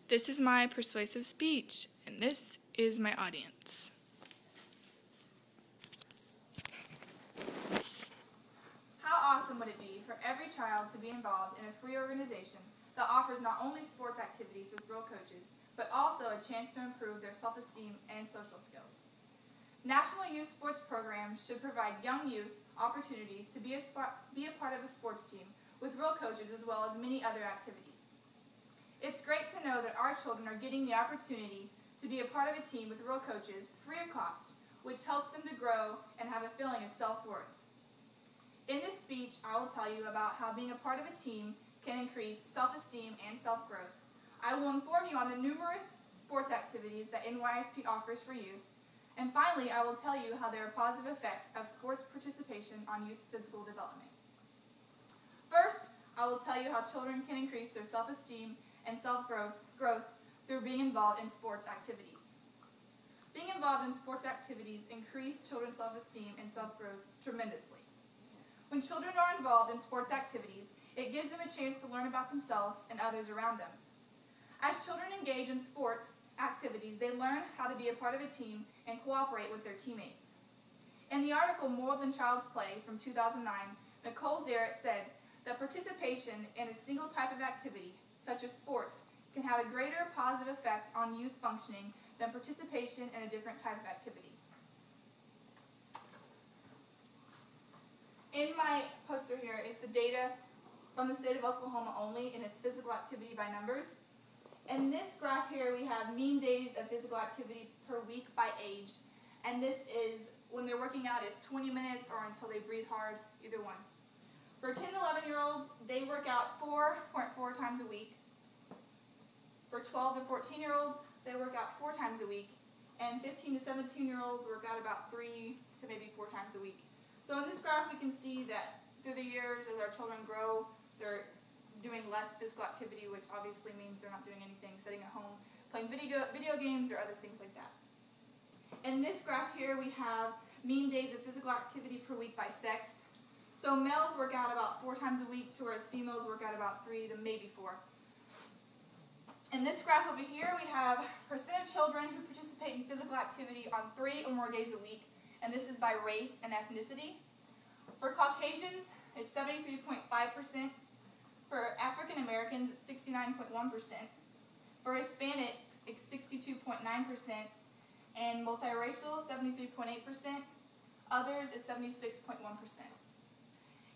This is my persuasive speech, and this is my audience. How awesome would it be for every child to be involved in a free organization that offers not only sports activities with real coaches, but also a chance to improve their self-esteem and social skills. National Youth Sports Programs should provide young youth opportunities to be a part of a sports team with real coaches as well as many other activities. It's great to know that our children are getting the opportunity to be a part of a team with real coaches free of cost, which helps them to grow and have a feeling of self-worth. In this speech, I will tell you about how being a part of a team can increase self-esteem and self-growth. I will inform you on the numerous sports activities that NYSP offers for youth. And finally, I will tell you how there are positive effects of sports participation on youth physical development. First, I will tell you how children can increase their self-esteem and self-growth through being involved in sports activities. Being involved in sports activities increase children's self-esteem and self-growth tremendously. When children are involved in sports activities, it gives them a chance to learn about themselves and others around them. As children engage in sports activities, they learn how to be a part of a team and cooperate with their teammates. In the article More Than Child's Play from 2009, Nicole Zarrett said that participation in a single type of activity, such as sports, can have a greater positive effect on youth functioning than participation in a different type of activity. In my poster here is the data from the state of Oklahoma only in its physical activity by numbers. In this graph here we have mean days of physical activity per week by age, and this is when they're working out, it's 20 minutes or until they breathe hard, either one. For 10 to 11-year-olds, they work out 4.4 times a week. For 12 to 14-year-olds, they work out 4 times a week. And 15 to 17-year-olds work out about 3 to maybe 4 times a week. So in this graph, we can see that through the years, as our children grow, they're doing less physical activity, which obviously means they're not doing anything, sitting at home, playing video games or other things like that. In this graph here, we have mean days of physical activity per week by sex. So males work out about 4 times a week, whereas females work out about 3 to maybe 4. In this graph over here, we have percent of children who participate in physical activity on 3 or more days a week, and this is by race and ethnicity. For Caucasians, it's 73.5%. For African Americans, it's 69.1%. For Hispanics, it's 62.9%. And multiracial, 73.8%. Others is 76.1%.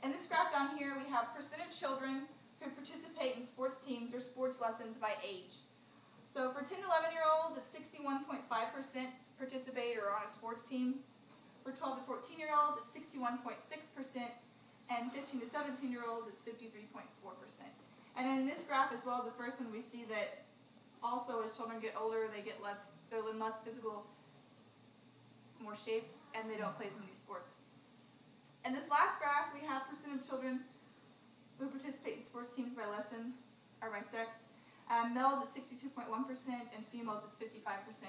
In this graph down here, we have percent of children who participate in sports teams or sports lessons by age. So for 10 to 11-year-olds, it's 61.5% participate or on a sports team. For 12 to 14-year-olds, it's 61.6%, and 15 to 17-year-olds, it's 53.4%. And in this graph, as well as the first one, we see that also as children get older, they're in less physical, more shape, and they don't play as many sports. In this last graph, we have percent of children who participate in sports teams by lesson or by sex. Males at 62.1% and females it's 55%.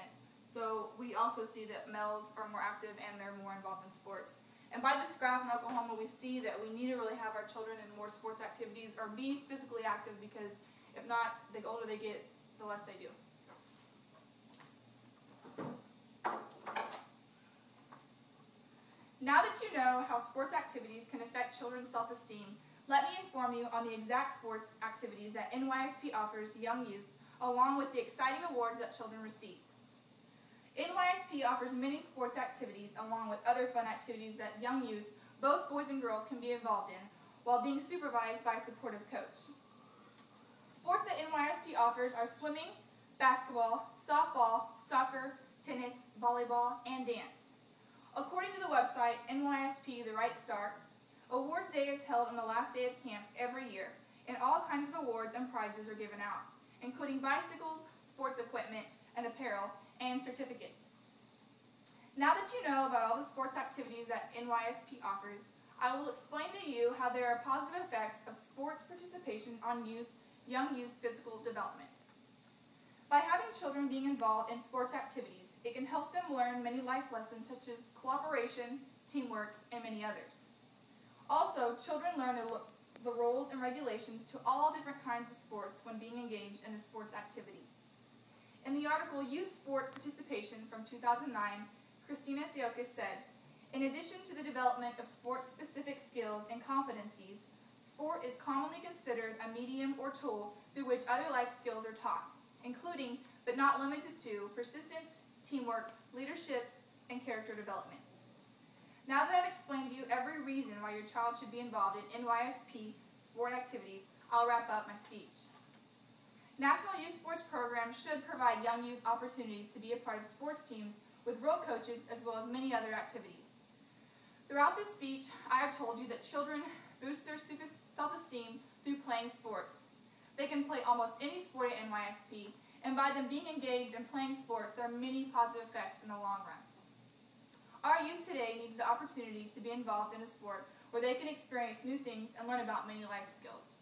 So we also see that males are more active and they're more involved in sports. And by this graph in Oklahoma, we see that we need to really have our children in more sports activities or be physically active, because if not, the older they get, the less they do. Now that you know how sports activities can affect children's self-esteem, let me inform you on the exact sports activities that NYSP offers young youth, along with the exciting awards that children receive. NYSP offers many sports activities along with other fun activities that young youth, both boys and girls, can be involved in while being supervised by a supportive coach. Sports that NYSP offers are swimming, basketball, softball, soccer, tennis, volleyball, and dance. According to the website NYSP The Right Start, Awards Day is held on the last day of camp every year, and all kinds of awards and prizes are given out, including bicycles, sports equipment, and apparel, and certificates. Now that you know about all the sports activities that NYSP offers, I will explain to you how there are positive effects of sports participation on young youth physical development. By having children being involved in sports activities, it can help them learn many life lessons such as cooperation, teamwork, and many others. Also, children learn the rules and regulations to all different kinds of sports when being engaged in a sports activity. In the article Youth Sport Participation from 2009, Christina Theokas said, "In addition to the development of sports-specific skills and competencies, sport is commonly considered a medium or tool through which other life skills are taught, including, but not limited to, persistence, teamwork, leadership, and character development." Now that I've explained to you every reason why your child should be involved in NYSP sport activities, I'll wrap up my speech. National Youth Sports Programs should provide young youth opportunities to be a part of sports teams with role coaches as well as many other activities. Throughout this speech, I have told you that children boost their self-esteem through playing sports. They can play almost any sport at NYSP, and by them being engaged in playing sports, there are many positive effects in the long run. Our youth today needs the opportunity to be involved in a sport where they can experience new things and learn about many life skills.